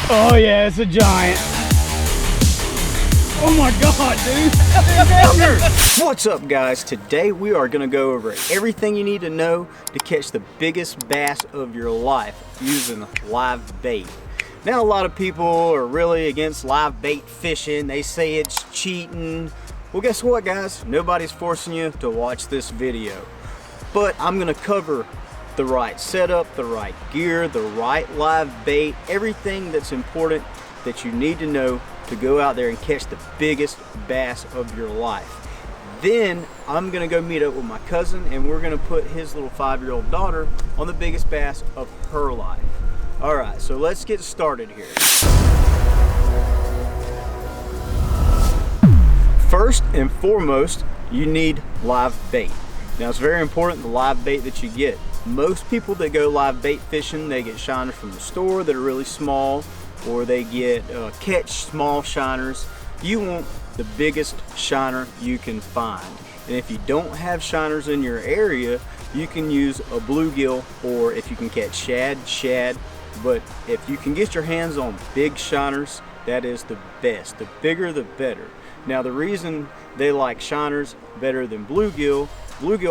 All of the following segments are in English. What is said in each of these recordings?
Oh yeah, it's a giant. Oh my God, dude. What's up, guys? Today we are gonna go over everything you need to know to catch the biggest bass of your life using live bait. Now, a lot of people are really against live bait fishing. They say it's cheating. Well, guess what, guys? Nobody's forcing you to watch this video. But I'm gonna cover the right setup, the right gear, the right live bait, everything that's important that you need to know to go out there and catch the biggest bass of your life. Then I'm gonna go meet up with my cousin and we're gonna put his little 5-year-old daughter on the biggest bass of her life. All right, so let's get started here. First and foremost, you need live bait. Now, it's very important the live bait that you get. Most people that go live bait fishing, they get shiners from the store that are really small, or they get catch small shiners. You want the biggest shiner you can find. And if you don't have shiners in your area, you can use a bluegill, or if you can catch shad. But if you can get your hands on big shiners, that is the best. The bigger the better. Now, the reason they like shiners better than bluegill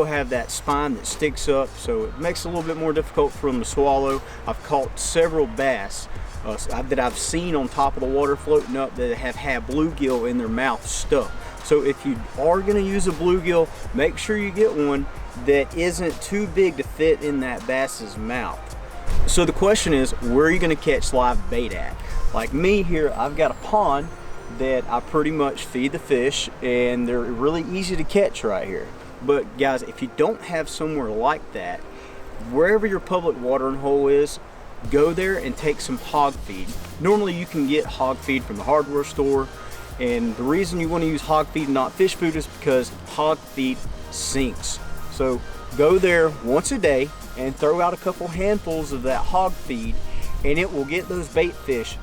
have that spine that sticks up, so it makes it a little bit more difficult for them to swallow. I've caught several bass that I've seen on top of the water floating up that have had bluegill in their mouth stuck. So if you are going to use a bluegill, make sure you get one that isn't too big to fit in that bass's mouth. So the question is, where are you going to catch live bait at? Like me here, I've got a pond that I pretty much feed the fish, and they're really easy to catch right here. But guys, if you don't have somewhere like that, wherever your public watering hole is, go there and take some hog feed. Normally you can get hog feed from the hardware store, and the reason you want to use hog feed and not fish food is because hog feed sinks. So go there once a day and throw out a couple handfuls of that hog feed, and it will get those bait fish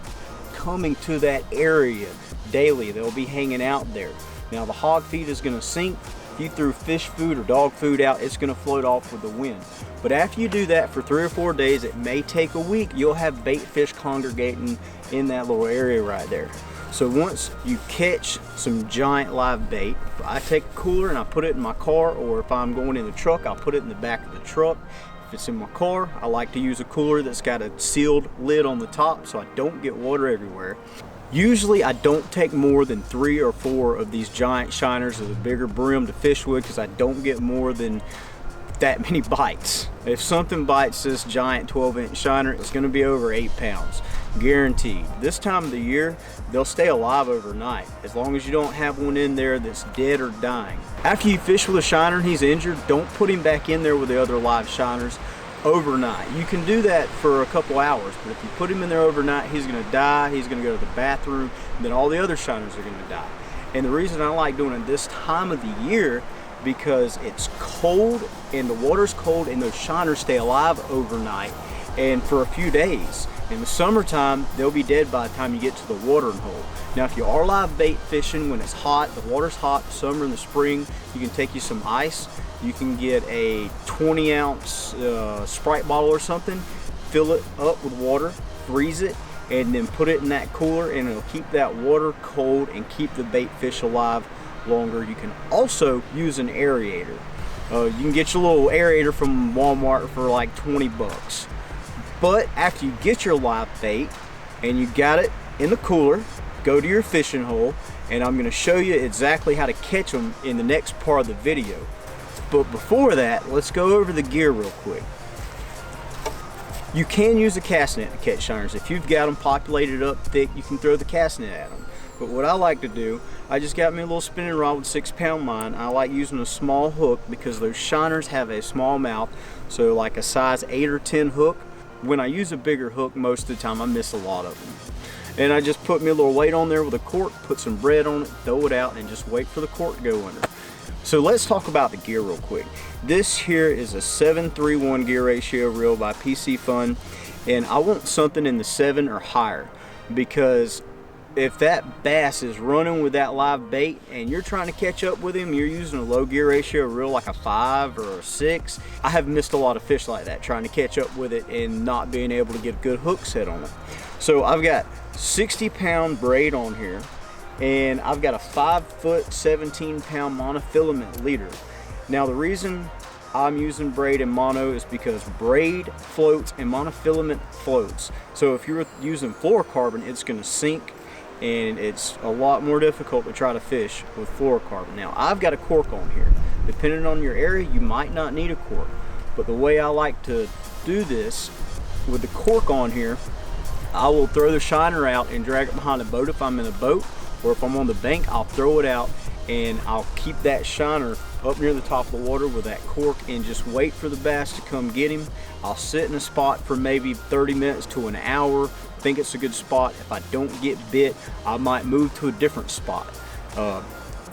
coming to that area daily. They'll be hanging out there. Now, the hog feed is going to sink. If you threw fish food or dog food out, it's going to float off with the wind. But after you do that for 3 or 4 days, it may take a week, you'll have bait fish congregating in that little area right there. So once you catch some giant live bait, I take a cooler and I put it in my car, or if I'm going in the truck, I'll put it in the back of the truck. If it's in my car, I like to use a cooler that's got a sealed lid on the top so I don't get water everywhere. Usually I don't take more than 3 or 4 of these giant shiners with a bigger brim to fish with, because I don't get more than that many bites. If something bites this giant 12-inch shiner, it's going to be over 8 pounds, guaranteed. This time of the year, they'll stay alive overnight, as long as you don't have one in there that's dead or dying. After you fish with a shiner and he's injured, don't put him back in there with the other live shiners overnight. You can do that for a couple hours, but if you put him in there overnight, he's going to die, he's going to go to the bathroom, and then all the other shiners are going to die. And the reason I like doing it this time of the year, because it's cold and the water's cold and those shiners stay alive overnight and for a few days. In the summertime, they'll be dead by the time you get to the watering hole. Now, if you are live bait fishing when it's hot, the water's hot, summer and the spring, you can take you some ice. You can get a 20-ounce Sprite bottle or something, fill it up with water, freeze it, and then put it in that cooler, and it'll keep that water cold and keep the bait fish alive longer. You can also use an aerator. You can get your little aerator from Walmart for like 20 bucks. But after you get your live bait and you got it in the cooler, go to your fishing hole, and I'm going to show you exactly how to catch them in the next part of the video. But before that, let's go over the gear real quick. You can use a cast net to catch shiners. If you've got them populated up thick, you can throw the cast net at them. But what I like to do, I just got me a little spinning rod with 6-pound line. I like using a small hook because those shiners have a small mouth, so like a size 8 or 10 hook. When I use a bigger hook, most of the time I miss a lot of them. And I just put me a little weight on there with a cork, put some bread on it, throw it out, and just wait for the cork to go under. So let's talk about the gear real quick. This here is a 7:3:1 gear ratio reel by PC Fun, and I want something in the 7 or higher, because if that bass is running with that live bait and you're trying to catch up with him, you're using a low gear ratio reel like a 5 or a 6. I have missed a lot of fish like that trying to catch up with it and not being able to get a good hook set on it. So I've got 60-pound braid on here, and I've got a 5-foot 17-pound monofilament leader. Now the reason I'm using braid and mono is because braid floats and monofilament floats. So if you're using fluorocarbon, it's going to sink, and it's a lot more difficult to try to fish with fluorocarbon. Now I've got a cork on here. Depending on your area, you might not need a cork, but the way I like to do this with the cork on here, I will throw the shiner out and drag it behind a boat if I'm in a boat, or if I'm on the bank, I'll throw it out and I'll keep that shiner up near the top of the water with that cork and just wait for the bass to come get him. I'll sit in a spot for maybe 30 minutes to an hour. Think it's a good spot. If I don't get bit, I might move to a different spot.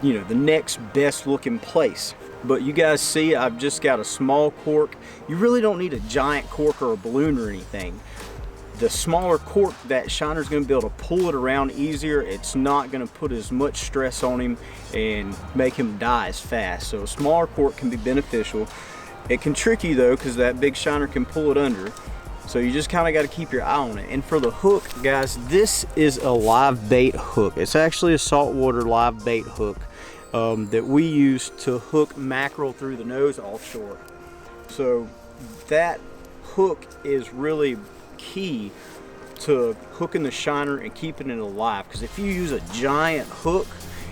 You know, the next best looking place. But you guys see, I've just got a small cork. You really don't need a giant cork or a balloon or anything. The smaller cork, that shiner's going to be able to pull it around easier. It's not going to put as much stress on him and make him die as fast. So a smaller cork can be beneficial. It can trick you though, because that big shiner can pull it under. So you just kind of got to keep your eye on it. And for the hook, guys, this is a live bait hook. It's actually a saltwater live bait hook that we use to hook mackerel through the nose offshore. So that hook is really key to hooking the shiner and keeping it alive, because if you use a giant hook,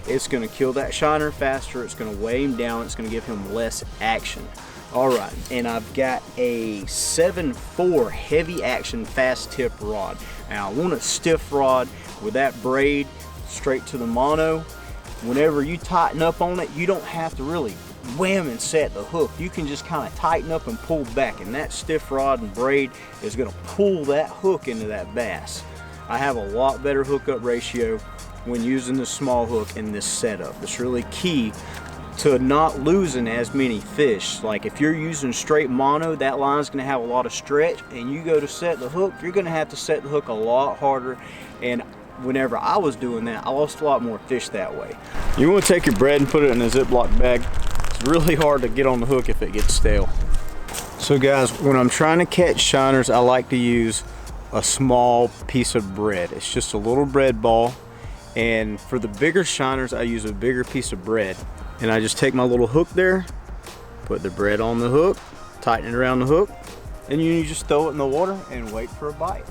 it's going to kill that shiner faster, it's going to weigh him down, it's going to give him less action. All right, and I've got a 7.4 heavy action fast tip rod. Now I want a stiff rod with that braid straight to the mono. Whenever you tighten up on it, you don't have to really wham and set the hook. You can just kind of tighten up and pull back, and that stiff rod and braid is going to pull that hook into that bass. I have a lot better hookup ratio when using this small hook in this setup. It's really key to not losing as many fish. Like if you're using straight mono, that line's going to have a lot of stretch, and you go to set the hook, you're going to have to set the hook a lot harder. And whenever I was doing that, I lost a lot more fish that way. You want to take your bread and put it in a Ziploc bag. It's really hard to get on the hook if it gets stale. So guys, when I'm trying to catch shiners, I like to use a small piece of bread. It's just a little bread ball. And for the bigger shiners, I use a bigger piece of bread. And I just take my little hook there, put the bread on the hook, tighten it around the hook, and you just throw it in the water and wait for a bite.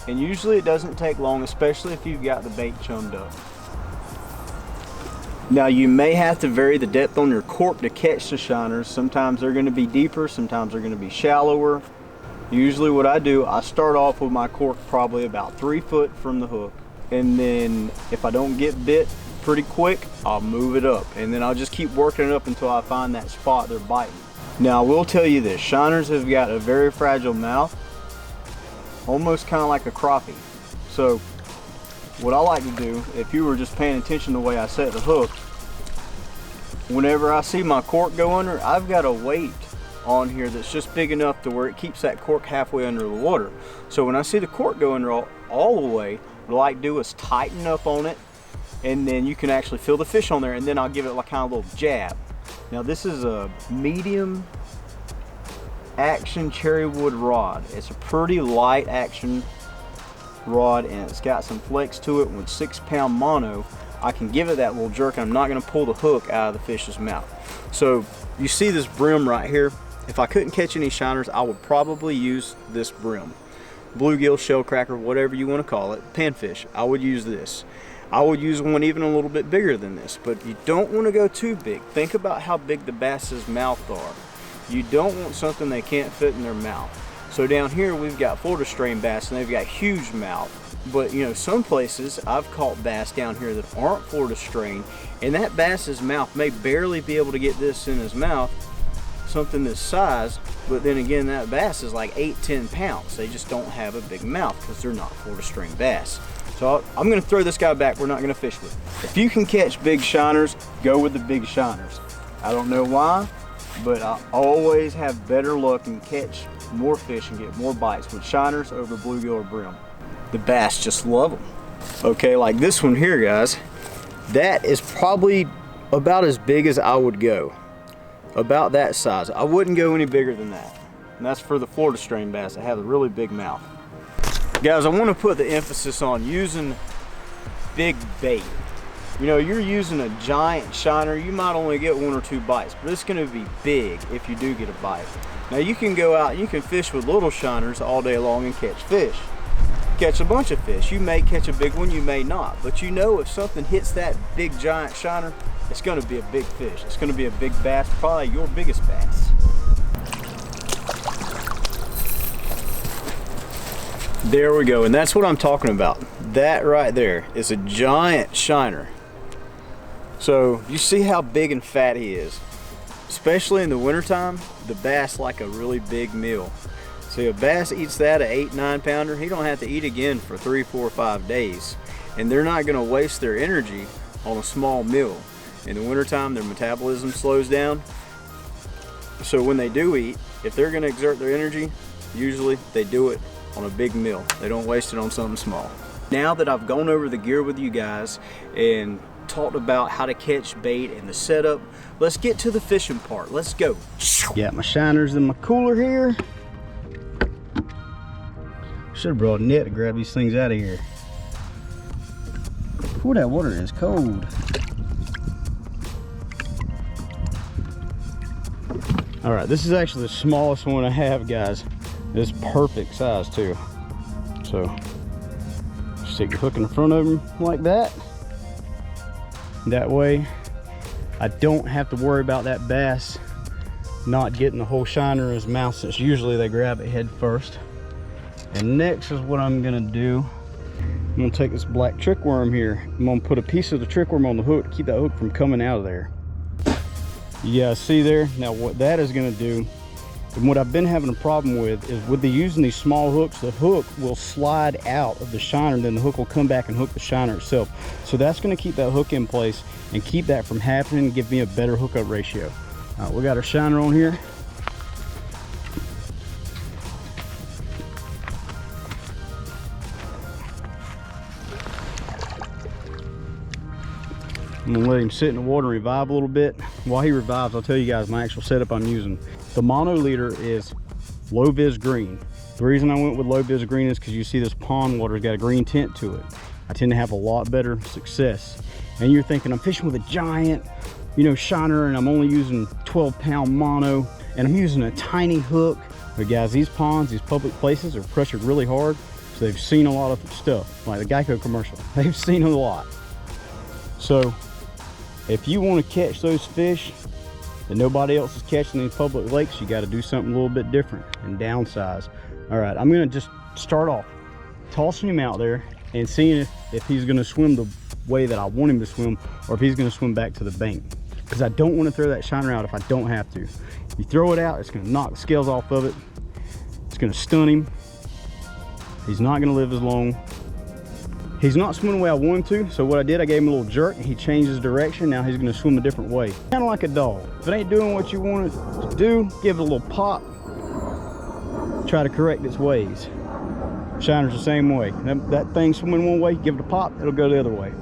And usually it doesn't take long, especially if you've got the bait chummed up. Now you may have to vary the depth on your cork to catch the shiners. Sometimes they're going to be deeper, sometimes they're going to be shallower. Usually what I do, I start off with my cork probably about 3 foot from the hook. And then if I don't get bit pretty quick, I'll move it up. And then I'll just keep working it up until I find that spot they're biting. Now I will tell you this, shiners have got a very fragile mouth, almost kind of like a crappie. So what I like to do, if you were just paying attention to the way I set the hook, whenever I see my cork go under, I've got a weight on here that's just big enough to where it keeps that cork halfway under the water. So when I see the cork go under all the way, what I like to do is tighten up on it, and then you can actually feel the fish on there, and then I'll give it like kind of a little jab. Now this is a medium action cherry wood rod. It's a pretty light action rod, and it's got some flex to it. With 6-pound mono, I can give it that little jerk, and I'm not going to pull the hook out of the fish's mouth. So you see this brim right here. If I couldn't catch any shiners, I would probably use this brim. Bluegill, shellcracker, whatever you want to call it, panfish, I would use this. I would use one even a little bit bigger than this, but you don't want to go too big. Think about how big the bass's mouth are. You don't want something they can't fit in their mouth. So down here we've got Florida strain bass, and they've got huge mouth. But you know, some places I've caught bass down here that aren't Florida strain, and that bass's mouth may barely be able to get this in his mouth, something this size, but then again that bass is like 8-10 pounds. They just don't have a big mouth because they're not Florida strain bass. So I'm going to throw this guy back. We're not going to fish with him. If you can catch big shiners, go with the big shiners. I don't know why, but I always have better luck and catch more fish and get more bites with shiners over bluegill or brim. The bass just love them. Okay, like this one here, guys, that is probably about as big as I would go. About that size. I wouldn't go any bigger than that. And that's for the Florida strain bass that have a really big mouth. Guys, I want to put the emphasis on using big bait. You know, you're using a giant shiner, you might only get 1 or 2 bites, but it's going to be big if you do get a bite. Now you can go out and you can fish with little shiners all day long and catch fish. Catch a bunch of fish. You may catch a big one, you may not, but you know if something hits that big giant shiner, it's going to be a big fish. It's going to be a big bass, probably your biggest bass. There we go, and that's what I'm talking about. That right there is a giant shiner. So you see how big and fat he is. Especially in the wintertime, the bass like a really big meal. See, a bass eats that, an 8-9 pounder, he don't have to eat again for 3, 4, 5 days. And they're not gonna waste their energy on a small meal. In the wintertime, their metabolism slows down. So when they do eat, if they're gonna exert their energy, usually they do it on a big meal. They don't waste it on something small. Now that I've gone over the gear with you guys and talked about how to catch bait and the setup, let's get to the fishing part. Let's go. Got my shiners in my cooler here. Should have brought a net to grab these things out of here. Ooh, that water is cold. All right, this is actually the smallest one I have, guys. It's perfect size too. So stick the hook in the front of them like that. That way I don't have to worry about that bass not getting the whole shiner in his mouth, since usually they grab it head first. And next is what I'm gonna do. I'm gonna take this black trick worm here. I'm gonna put a piece of the trick worm on the hook to keep that hook from coming out of there. You guys see there? Now what that is gonna do, and what I've been having a problem with, is with using these small hooks, the hook will slide out of the shiner, and then the hook will come back and hook the shiner itself. So that's gonna keep that hook in place and keep that from happening and give me a better hookup ratio. All right, we got our shiner on here. I'm gonna let him sit in the water and revive a little bit. While he revives, I'll tell you guys my actual setup I'm using. The mono leader is low vis green. The reason I went with low vis green is because you see this pond water's got a green tint to it. I tend to have a lot better success. And you're thinking, I'm fishing with a giant, you know, shiner, and I'm only using 12-pound mono, and I'm using a tiny hook. But guys, these ponds, these public places are pressured really hard, so they've seen a lot of stuff, like the Geico commercial. They've seen a lot. So if you want to catch those fish that nobody else is catching in these public lakes, you got to do something a little bit different and downsize. All right, I'm going to just start off tossing him out there and seeing if he's going to swim the way that I want him to swim, or if he's going to swim back to the bank, because I don't want to throw that shiner out if I don't have to. If you throw it out, it's going to knock the scales off of it. It's going to stun him. He's not going to live as long. He's not swimming the way I want him to, so what I did, I gave him a little jerk and he changed his direction. Now he's gonna swim a different way. Kind of like a dog. If it ain't doing what you want it to do, give it a little pop. Try to correct its ways. Shiner's the same way. That thing swimming one way, give it a pop, it'll go the other way.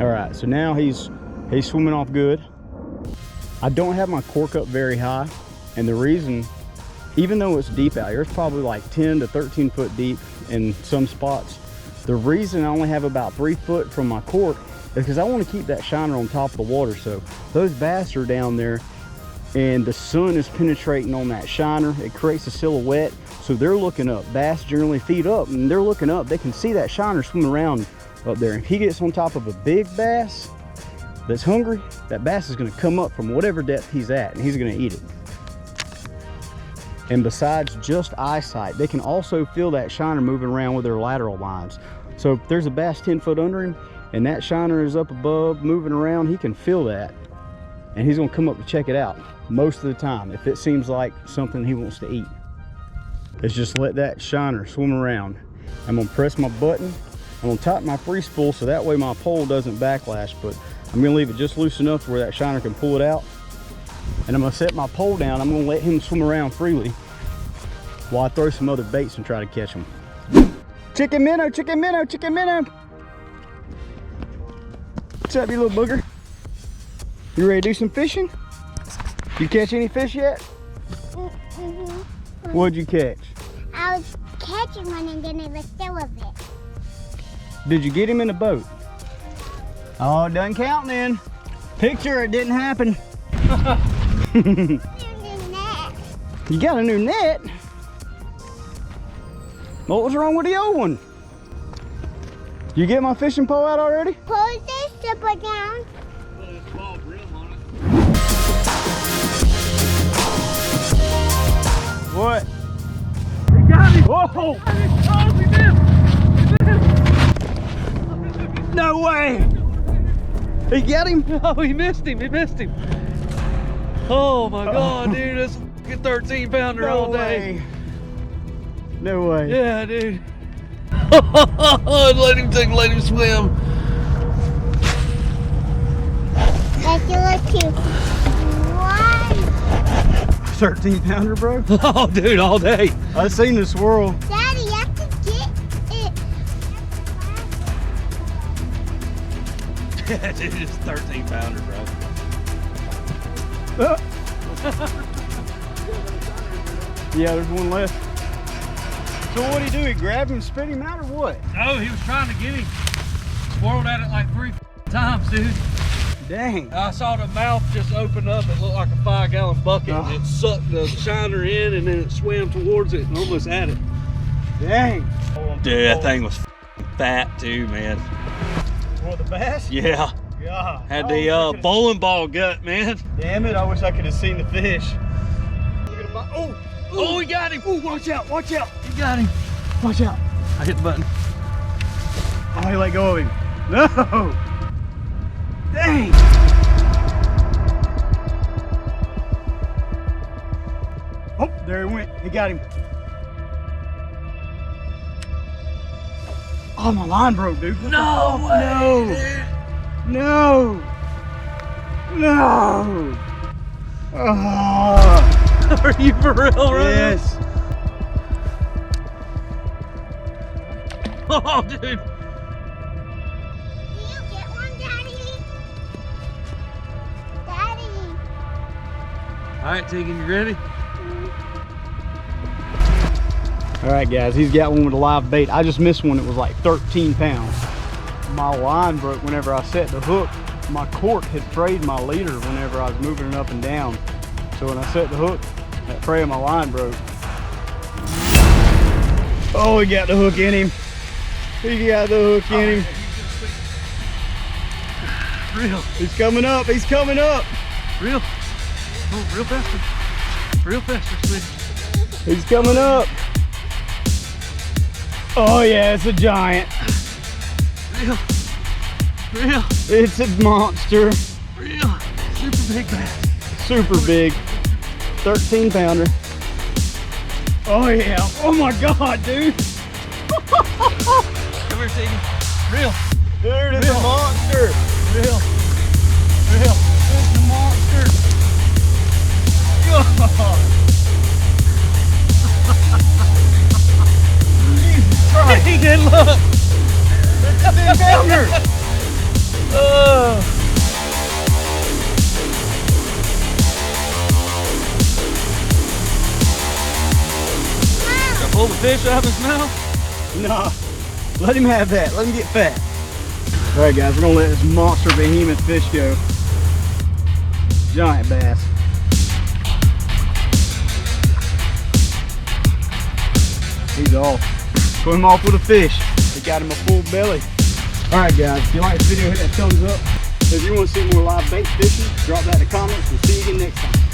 All right, so now he's swimming off good. I don't have my cork up very high, and the reason, even though it's deep out here, it's probably like 10 to 13 foot deep in some spots. The reason I only have about 3 foot from my cork is because I want to keep that shiner on top of the water. So those bass are down there and the sun is penetrating on that shiner. It creates a silhouette. So they're looking up. Bass generally feed up and they're looking up. They can see that shiner swimming around up there. If he gets on top of a big bass that's hungry, that bass is going to come up from whatever depth he's at and he's going to eat it. And besides just eyesight, they can also feel that shiner moving around with their lateral lines. So if there's a bass 10 foot under him and that shiner is up above moving around, he can feel that and he's gonna come up to check it out most of the time if it seems like something he wants to eat. Let's just let that shiner swim around. I'm gonna press my button. I'm gonna tighten my free spool so that way my pole doesn't backlash, but I'm gonna leave it just loose enough where that shiner can pull it out. And I'm gonna set my pole down. I'm gonna let him swim around freely while I throw some other baits and try to catch him. Chicken minnow, chicken minnow, chicken minnow. What's up, you little booger? You ready to do some fishing? You catch any fish yet? What'd you catch? I was catching one and then it was still a bit. Did you get him in the boat? Oh, it doesn't count then. Picture, it didn't happen. You got a new net? What was wrong with the old one? You get my fishing pole out already? Pull this stripper down. What? He got him! Whoa! Oh, he missed! No way! He got him? Oh, he missed him. He missed him. Oh my God, dude, that's a fucking 13 pounder No all day. way. No way. Yeah, dude. let him swim. Let's do it too. 13 pounder, bro? Oh, dude, all day. I've seen this swirl. Daddy, you have to get it. Yeah, dude, it's 13 pounder, bro. Yeah, there's one left. So what'd he do? He grabbed him and spit him out or what? Oh, he was trying to get him. Swirled at it like 3 times, dude. Dang. I saw the mouth just open up. It looked like a 5-gallon bucket. Oh. And it sucked the shiner in and then it swam towards it and almost at it. Dang. Dude, that thing was fat too, man. What, the bass? Yeah. God. Had I the wish I could've- bowling ball gut, man. Damn it, I wish I could have seen the fish. Oh, he got him. Oh, watch out, watch out. He got him. Watch out. I hit the button. Oh, he let go of him. No. Dang. Oh, there he went. He got him. Oh, my line broke, dude. What No the- way, No. No. Oh. Are you for real, right? Yes. Oh, dude. Do you get one, Daddy? Daddy. All right, Tegan, you ready? All right, guys, he's got one with a live bait. I just missed one that was like 13 pounds. My line broke whenever I set the hook. My cork had frayed my leader whenever I was moving it up and down. So when I set the hook, that fray of my line broke. Oh, he got the hook in him. He got the hook in him. Real, He's coming up, he's coming up. real. Oh, real faster. Real faster, sweetie. He's coming up. Oh yeah, it's a giant. Real. Real. It's a monster. Real. Super big bass. Super big. 13 pounder. Oh yeah. Oh my God, dude. Come here, Tegan. Real. Dude, it's a Real. monster. Real. Real. It's a monster. God. Jesus Christ. Tegan, look. It's a big pounder. Can I pull the fish out of his mouth? Nah. Let him have that. Let him get fat. All right, guys, we're gonna let this monster behemoth fish go. Giant bass. He's off. Put him off with a fish. He got him a full belly. All right, guys, if you like this video, hit that thumbs up. If you want to see more live bait fishing, drop that in the comments. We'll see you again next time.